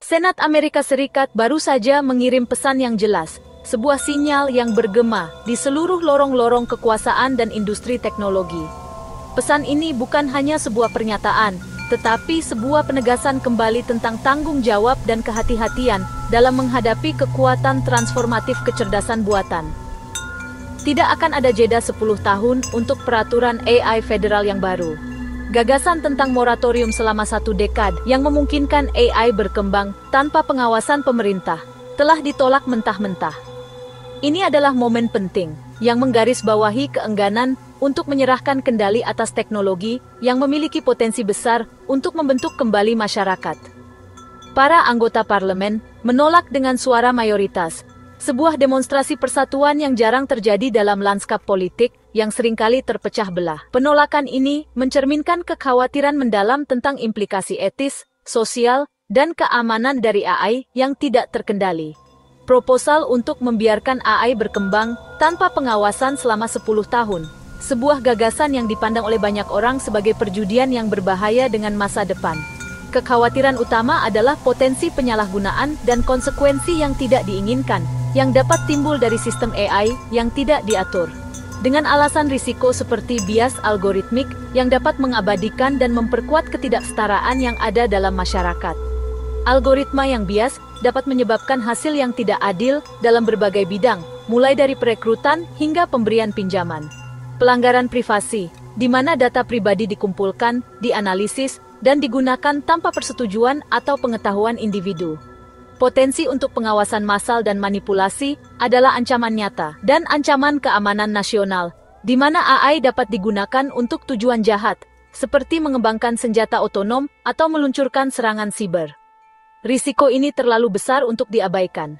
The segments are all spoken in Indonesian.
Senat Amerika Serikat baru saja mengirim pesan yang jelas, sebuah sinyal yang bergema di seluruh lorong-lorong kekuasaan dan industri teknologi. Pesan ini bukan hanya sebuah pernyataan, tetapi sebuah penegasan kembali tentang tanggung jawab dan kehati-hatian dalam menghadapi kekuatan transformatif kecerdasan buatan. Tidak akan ada jeda 10 tahun untuk peraturan AI federal yang baru. Gagasan tentang moratorium selama 1 dekad yang memungkinkan AI berkembang tanpa pengawasan pemerintah telah ditolak mentah-mentah. Ini adalah momen penting yang menggarisbawahi keengganan untuk menyerahkan kendali atas teknologi yang memiliki potensi besar untuk membentuk kembali masyarakat. Para anggota parlemen menolak dengan suara mayoritas, sebuah demonstrasi persatuan yang jarang terjadi dalam lanskap politik yang seringkali terpecah belah. Penolakan ini mencerminkan kekhawatiran mendalam tentang implikasi etis, sosial, dan keamanan dari AI yang tidak terkendali. Proposal untuk membiarkan AI berkembang tanpa pengawasan selama 10 tahun. Sebuah gagasan yang dipandang oleh banyak orang sebagai perjudian yang berbahaya dengan masa depan. Kekhawatiran utama adalah potensi penyalahgunaan dan konsekuensi yang tidak diinginkan, yang dapat timbul dari sistem AI yang tidak diatur. Dengan alasan risiko seperti bias algoritmik yang dapat mengabadikan dan memperkuat ketidaksetaraan yang ada dalam masyarakat. Algoritma yang bias dapat menyebabkan hasil yang tidak adil dalam berbagai bidang, mulai dari perekrutan hingga pemberian pinjaman. Pelanggaran privasi, di mana data pribadi dikumpulkan, dianalisis, dan digunakan tanpa persetujuan atau pengetahuan individu. Potensi untuk pengawasan massal dan manipulasi adalah ancaman nyata dan ancaman keamanan nasional, di mana AI dapat digunakan untuk tujuan jahat, seperti mengembangkan senjata otonom atau meluncurkan serangan siber. Risiko ini terlalu besar untuk diabaikan.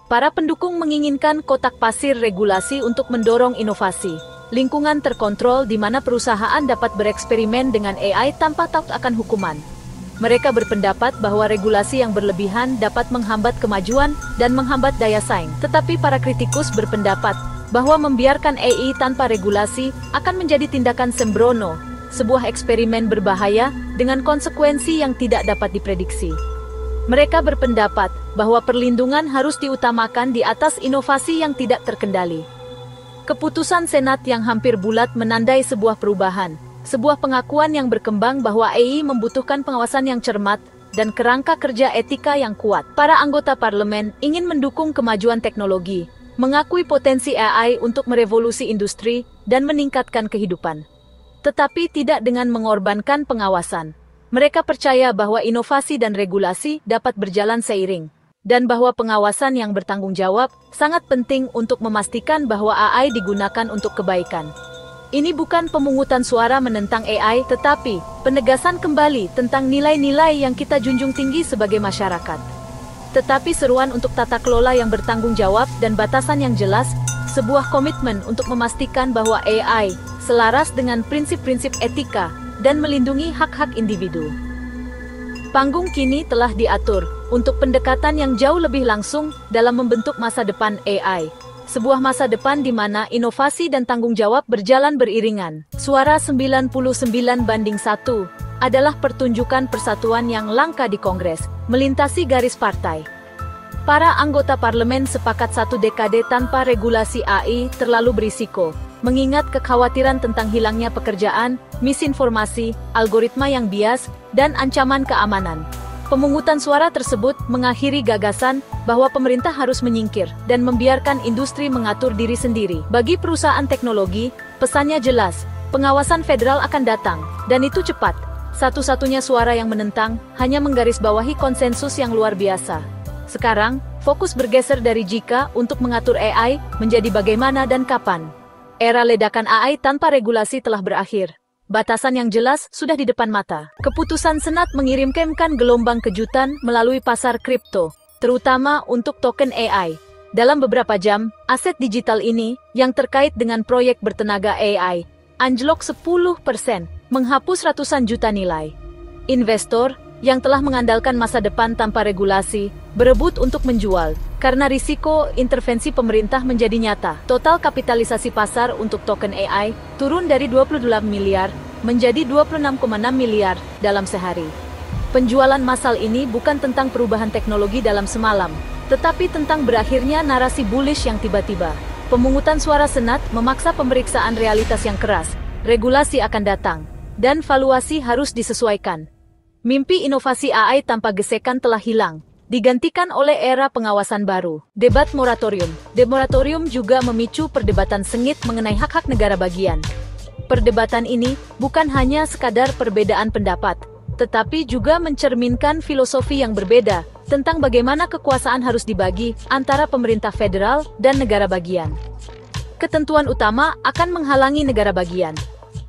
Para pendukung menginginkan kotak pasir regulasi untuk mendorong inovasi, lingkungan terkontrol di mana perusahaan dapat bereksperimen dengan AI tanpa takut akan hukuman. Mereka berpendapat bahwa regulasi yang berlebihan dapat menghambat kemajuan dan menghambat daya saing. Tetapi para kritikus berpendapat bahwa membiarkan AI tanpa regulasi akan menjadi tindakan sembrono, sebuah eksperimen berbahaya dengan konsekuensi yang tidak dapat diprediksi. Mereka berpendapat bahwa perlindungan harus diutamakan di atas inovasi yang tidak terkendali. Keputusan Senat yang hampir bulat menandai sebuah perubahan. Sebuah pengakuan yang berkembang bahwa AI membutuhkan pengawasan yang cermat dan kerangka kerja etika yang kuat. Para anggota parlemen ingin mendukung kemajuan teknologi, mengakui potensi AI untuk merevolusi industri dan meningkatkan kehidupan. Tetapi tidak dengan mengorbankan pengawasan. Mereka percaya bahwa inovasi dan regulasi dapat berjalan seiring, dan bahwa pengawasan yang bertanggung jawab sangat penting untuk memastikan bahwa AI digunakan untuk kebaikan. Ini bukan pemungutan suara menentang AI, tetapi penegasan kembali tentang nilai-nilai yang kita junjung tinggi sebagai masyarakat. Tetapi seruan untuk tata kelola yang bertanggung jawab dan batasan yang jelas, sebuah komitmen untuk memastikan bahwa AI selaras dengan prinsip-prinsip etika dan melindungi hak-hak individu. Panggung kini telah diatur untuk pendekatan yang jauh lebih langsung dalam membentuk masa depan AI. Sebuah masa depan di mana inovasi dan tanggung jawab berjalan beriringan. Suara 99-1 adalah pertunjukan persatuan yang langka di Kongres, melintasi garis partai. Para anggota parlemen sepakat 1 dekade tanpa regulasi AI terlalu berisiko, mengingat kekhawatiran tentang hilangnya pekerjaan, misinformasi, algoritma yang bias, dan ancaman keamanan. Pemungutan suara tersebut mengakhiri gagasan bahwa pemerintah harus menyingkir dan membiarkan industri mengatur diri sendiri. Bagi perusahaan teknologi, pesannya jelas, pengawasan federal akan datang, dan itu cepat. Satu-satunya suara yang menentang hanya menggarisbawahi konsensus yang luar biasa. Sekarang, fokus bergeser dari jika untuk mengatur AI menjadi bagaimana dan kapan. Era ledakan AI tanpa regulasi telah berakhir. Batasan yang jelas sudah di depan mata. Keputusan Senat mengirimkan gelombang kejutan melalui pasar kripto, terutama untuk token AI. Dalam beberapa jam, aset digital ini, yang terkait dengan proyek bertenaga AI, anjlok 10%, menghapus ratusan juta nilai. Investor, yang telah mengandalkan masa depan tanpa regulasi, berebut untuk menjual, karena risiko intervensi pemerintah menjadi nyata. Total kapitalisasi pasar untuk token AI turun dari 28 miliar menjadi 26,6 miliar dalam sehari. Penjualan massal ini bukan tentang perubahan teknologi dalam semalam, tetapi tentang berakhirnya narasi bullish yang tiba-tiba. Pemungutan suara Senat memaksa pemeriksaan realitas yang keras, regulasi akan datang, dan valuasi harus disesuaikan. Mimpi inovasi AI tanpa gesekan telah hilang, digantikan oleh era pengawasan baru. Debat moratorium. Demoratorium juga memicu perdebatan sengit mengenai hak-hak negara bagian. Perdebatan ini bukan hanya sekadar perbedaan pendapat, tetapi juga mencerminkan filosofi yang berbeda tentang bagaimana kekuasaan harus dibagi antara pemerintah federal dan negara bagian. Ketentuan utama akan menghalangi negara bagian.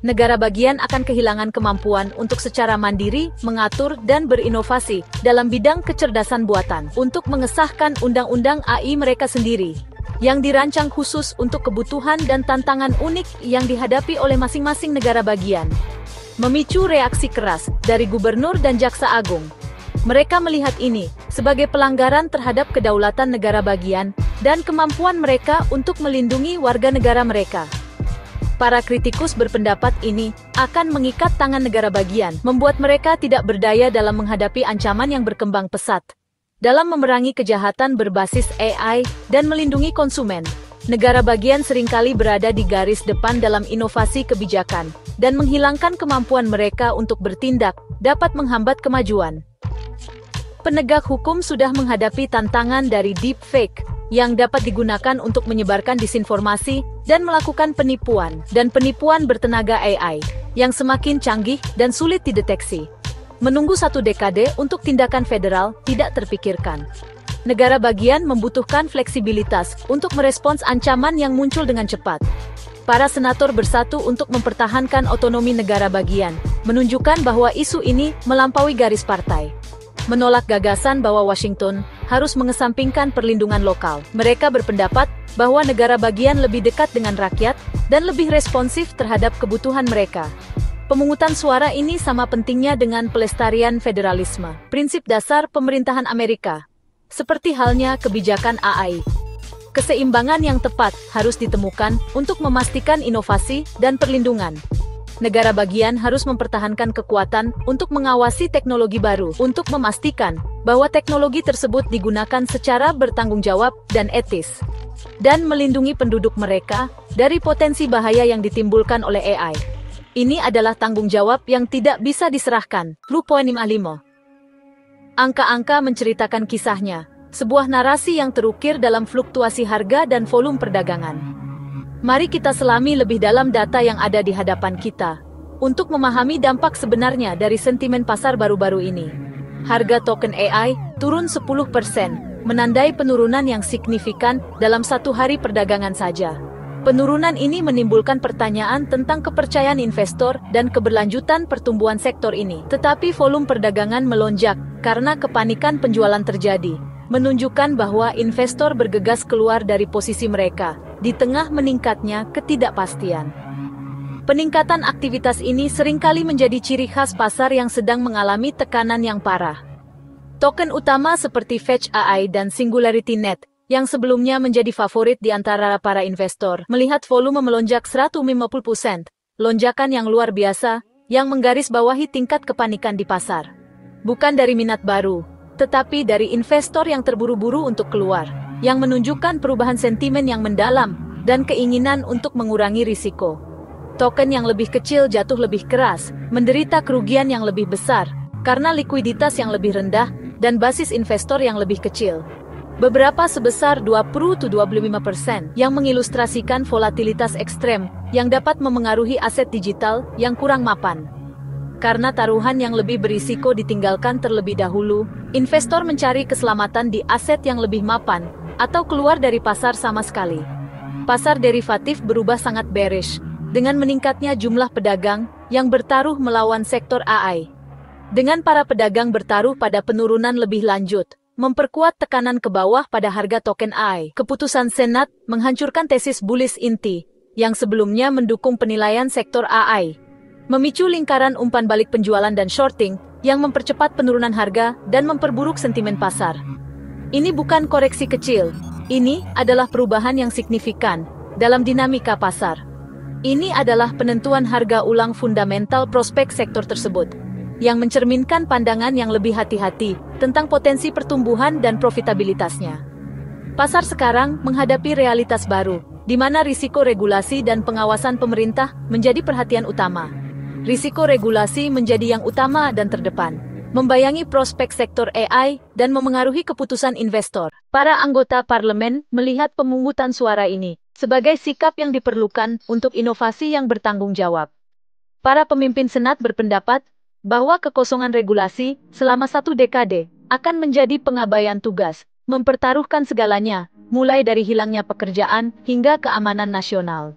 Negara bagian akan kehilangan kemampuan untuk secara mandiri mengatur dan berinovasi dalam bidang kecerdasan buatan untuk mengesahkan undang-undang AI mereka sendiri, yang dirancang khusus untuk kebutuhan dan tantangan unik yang dihadapi oleh masing-masing negara bagian. Memicu reaksi keras dari gubernur dan jaksa agung. Mereka melihat ini sebagai pelanggaran terhadap kedaulatan negara bagian dan kemampuan mereka untuk melindungi warga negara mereka. Para kritikus berpendapat ini akan mengikat tangan negara bagian, membuat mereka tidak berdaya dalam menghadapi ancaman yang berkembang pesat. Dalam memerangi kejahatan berbasis AI dan melindungi konsumen, negara bagian seringkali berada di garis depan dalam inovasi kebijakan, dan menghilangkan kemampuan mereka untuk bertindak dapat menghambat kemajuan. Penegak hukum sudah menghadapi tantangan dari deepfake, yang dapat digunakan untuk menyebarkan disinformasi dan melakukan penipuan, dan penipuan bertenaga AI, yang semakin canggih dan sulit dideteksi. Menunggu 1 dekade untuk tindakan federal tidak terpikirkan. Negara bagian membutuhkan fleksibilitas untuk merespons ancaman yang muncul dengan cepat. Para senator bersatu untuk mempertahankan otonomi negara bagian, menunjukkan bahwa isu ini melampaui garis partai. Menolak gagasan bahwa Washington harus mengesampingkan perlindungan lokal. Mereka berpendapat bahwa negara bagian lebih dekat dengan rakyat dan lebih responsif terhadap kebutuhan mereka. Pemungutan suara ini sama pentingnya dengan pelestarian federalisme, prinsip dasar pemerintahan Amerika. Seperti halnya kebijakan AI. Keseimbangan yang tepat harus ditemukan untuk memastikan inovasi dan perlindungan. Negara bagian harus mempertahankan kekuatan untuk mengawasi teknologi baru, untuk memastikan bahwa teknologi tersebut digunakan secara bertanggung jawab dan etis, dan melindungi penduduk mereka dari potensi bahaya yang ditimbulkan oleh AI. Ini adalah tanggung jawab yang tidak bisa diserahkan. Lu.55. Angka-angka menceritakan kisahnya. Sebuah narasi yang terukir dalam fluktuasi harga dan volume perdagangan. Mari kita selami lebih dalam data yang ada di hadapan kita, untuk memahami dampak sebenarnya dari sentimen pasar baru-baru ini. Harga token AI turun 10%, menandai penurunan yang signifikan dalam 1 hari perdagangan saja. Penurunan ini menimbulkan pertanyaan tentang kepercayaan investor dan keberlanjutan pertumbuhan sektor ini. Tetapi volume perdagangan melonjak karena kepanikan penjualan terjadi, menunjukkan bahwa investor bergegas keluar dari posisi mereka di tengah meningkatnya ketidakpastian. Peningkatan aktivitas ini seringkali menjadi ciri khas pasar yang sedang mengalami tekanan yang parah. Token utama seperti Fetch AI dan Singularity Net, yang sebelumnya menjadi favorit di antara para investor, melihat volume melonjak 150%, lonjakan yang luar biasa, yang menggarisbawahi tingkat kepanikan di pasar. Bukan dari minat baru, tetapi dari investor yang terburu-buru untuk keluar, yang menunjukkan perubahan sentimen yang mendalam, dan keinginan untuk mengurangi risiko. Token yang lebih kecil jatuh lebih keras, menderita kerugian yang lebih besar, karena likuiditas yang lebih rendah, dan basis investor yang lebih kecil. Beberapa sebesar 20–25%, yang mengilustrasikan volatilitas ekstrem, yang dapat memengaruhi aset digital yang kurang mapan. Karena taruhan yang lebih berisiko ditinggalkan terlebih dahulu, investor mencari keselamatan di aset yang lebih mapan, atau keluar dari pasar sama sekali. Pasar derivatif berubah sangat bearish, dengan meningkatnya jumlah pedagang yang bertaruh melawan sektor AI. Dengan para pedagang bertaruh pada penurunan lebih lanjut, memperkuat tekanan ke bawah pada harga token AI. Keputusan Senat menghancurkan tesis bullish inti, yang sebelumnya mendukung penilaian sektor AI. Memicu lingkaran umpan balik penjualan dan shorting, yang mempercepat penurunan harga dan memperburuk sentimen pasar. Ini bukan koreksi kecil, ini adalah perubahan yang signifikan dalam dinamika pasar. Ini adalah penentuan harga ulang fundamental prospek sektor tersebut. yang mencerminkan pandangan yang lebih hati-hati tentang potensi pertumbuhan dan profitabilitasnya. Pasar sekarang menghadapi realitas baru, di mana risiko regulasi dan pengawasan pemerintah menjadi perhatian utama. Risiko regulasi menjadi yang utama dan terdepan, membayangi prospek sektor AI dan memengaruhi keputusan investor. Para anggota parlemen melihat pemungutan suara ini sebagai sikap yang diperlukan untuk inovasi yang bertanggung jawab. Para pemimpin Senat berpendapat bahwa kekosongan regulasi selama 1 dekade akan menjadi pengabaian tugas, mempertaruhkan segalanya, mulai dari hilangnya pekerjaan hingga keamanan nasional.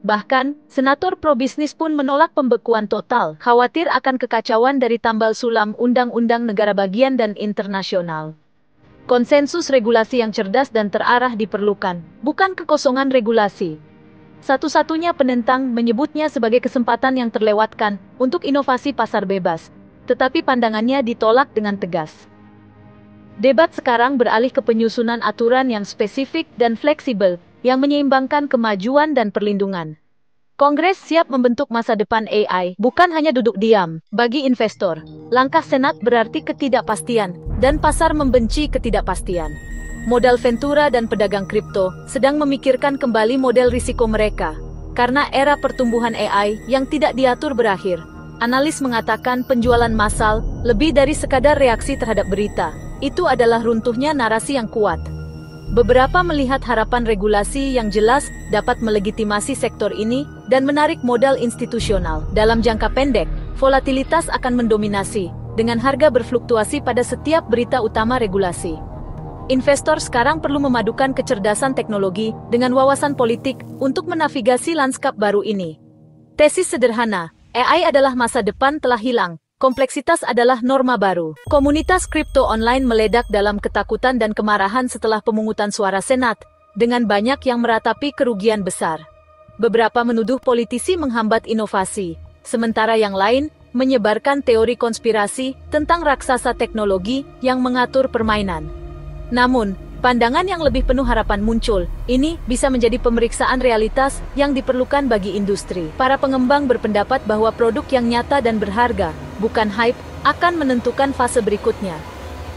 Bahkan, senator pro-bisnis pun menolak pembekuan total, khawatir akan kekacauan dari tambal sulam undang-undang negara bagian dan internasional. Konsensus regulasi yang cerdas dan terarah diperlukan, bukan kekosongan regulasi. Satu-satunya penentang menyebutnya sebagai kesempatan yang terlewatkan untuk inovasi pasar bebas, tetapi pandangannya ditolak dengan tegas. Debat sekarang beralih ke penyusunan aturan yang spesifik dan fleksibel, yang menyeimbangkan kemajuan dan perlindungan. Kongres siap membentuk masa depan AI, bukan hanya duduk diam. Bagi investor, langkah Senat berarti ketidakpastian, dan pasar membenci ketidakpastian. Modal Ventura dan pedagang kripto sedang memikirkan kembali model risiko mereka, karena era pertumbuhan AI yang tidak diatur berakhir. Analis mengatakan penjualan massal lebih dari sekadar reaksi terhadap berita. Itu adalah runtuhnya narasi yang kuat. Beberapa melihat harapan regulasi yang jelas dapat melegitimasi sektor ini dan menarik modal institusional. Dalam jangka pendek, volatilitas akan mendominasi, dengan harga berfluktuasi pada setiap berita utama regulasi. Investor sekarang perlu memadukan kecerdasan teknologi dengan wawasan politik untuk menavigasi lanskap baru ini. Tesis sederhana, AI adalah masa depan telah hilang. Kompleksitas adalah norma baru. Komunitas kripto online meledak dalam ketakutan dan kemarahan setelah pemungutan suara Senat, dengan banyak yang meratapi kerugian besar. Beberapa menuduh politisi menghambat inovasi, sementara yang lain menyebarkan teori konspirasi tentang raksasa teknologi yang mengatur permainan. Namun, pandangan yang lebih penuh harapan muncul. Ini bisa menjadi pemeriksaan realitas yang diperlukan bagi industri. Para pengembang berpendapat bahwa produk yang nyata dan berharga, bukan hype, akan menentukan fase berikutnya.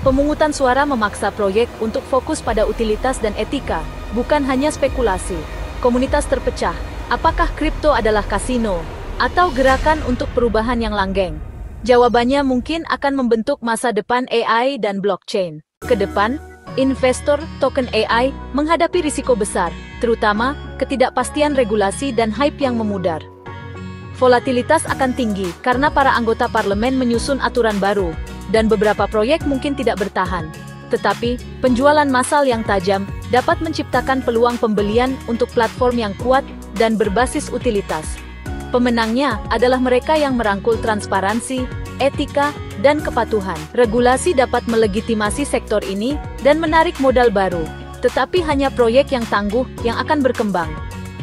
Pemungutan suara memaksa proyek untuk fokus pada utilitas dan etika, bukan hanya spekulasi. Komunitas terpecah. Apakah kripto adalah kasino atau gerakan untuk perubahan yang langgeng? Jawabannya mungkin akan membentuk masa depan AI dan blockchain. Ke depan, investor token AI menghadapi risiko besar, terutama ketidakpastian regulasi dan hype yang memudar. Volatilitas akan tinggi karena para anggota parlemen menyusun aturan baru, dan beberapa proyek mungkin tidak bertahan. Tetapi, penjualan massal yang tajam dapat menciptakan peluang pembelian untuk platform yang kuat dan berbasis utilitas. Pemenangnya adalah mereka yang merangkul transparansi, etika, dan kepatuhan. Regulasi dapat melegitimasi sektor ini dan menarik modal baru, tetapi hanya proyek yang tangguh yang akan berkembang.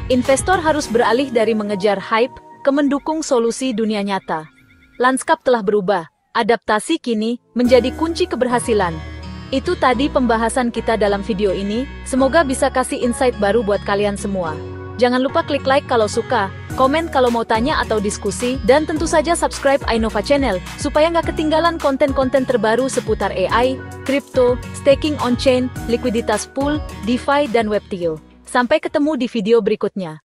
Investor harus beralih dari mengejar hype ke mendukung solusi dunia nyata. Lanskap telah berubah, adaptasi kini menjadi kunci keberhasilan. Itu tadi pembahasan kita dalam video ini, semoga bisa kasih insight baru buat kalian semua. Jangan lupa klik like kalau suka, komen kalau mau tanya atau diskusi, dan tentu saja subscribe Ainova Channel, supaya nggak ketinggalan konten-konten terbaru seputar AI, kripto, staking on-chain, likuiditas pool, DeFi, dan Web3. Sampai ketemu di video berikutnya.